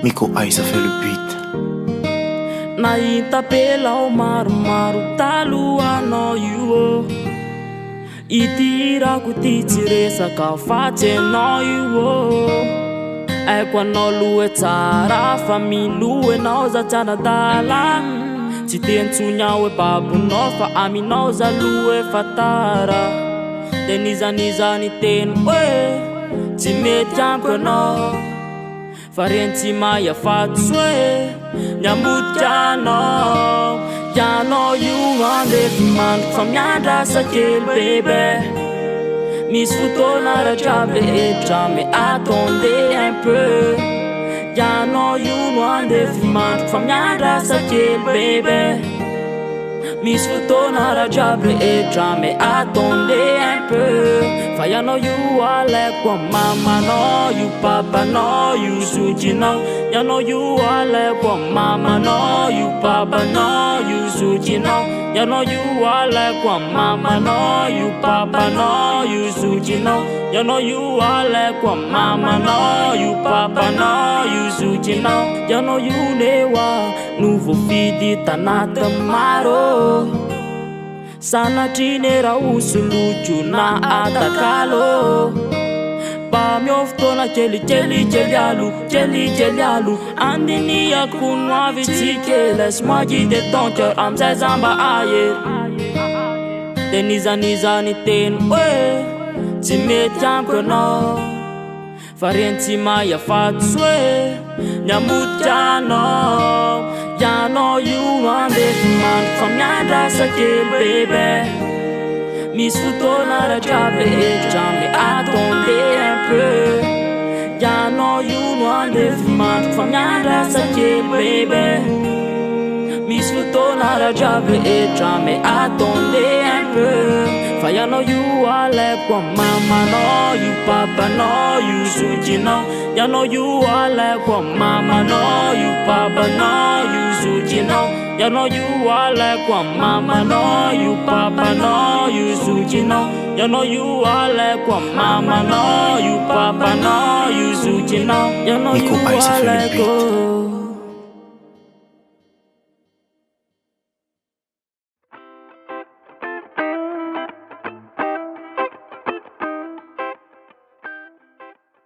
Miko Aïssa fait le beat. Nahita pelao maromaro talohanao io itirako ty tsy resaka fatsy anao io aiko anao loha tsara fa miloha anao za tsy anadala tsy tentsony aho hoe babonao fa aminao za loha efa tara de nizanizany teny hoe tsy mety amiko anao fa reny tsy mahay fatsy hoe niambodika anao ianao io andefy mandro fa miandrasa kely bebe misy fotoana rahadrabe etra mais attendez un peu ianao io no andefy mandro fa miandrasa kely bebe misy fotoana rahadrabe etra mais attendez un peu fa ianao io alaiko mamanao io papanao io zokinao ianao io alaiko mamanao io papanao io zokinao ianao io alaiko mamanao io papanao io zokinao ianao io alaiko mamanao io papanao io zokinao ianao io newa no voafidy tanaty maro sanatriny raha osolojo na atakalo mba miao fotoana kelikely alo andiniako no avy tsika laisse-moi guider ton cœur amizay za mba ahery de nizanizany teny hoe tsy mety amiko anao fa reny tsy mahay fatsy hoe niambodika anao ianao io andefy mandro fa miandrasa kely bebe misy fotoana rahadrabe etra mais attendez un peu ianao io no andefy mandro fa miandrasa kely bebe misy fotoana rahadrabe etra mais attendez un peu fa ianao io alaiko mamanao io papanao io zokinao ianao io alaiko mamanao io papanao io zokinao ianao io alaiko mamanao io papanao io zokinao ianao io alaiko mamanao io papanao io zokinao ianao io alaiko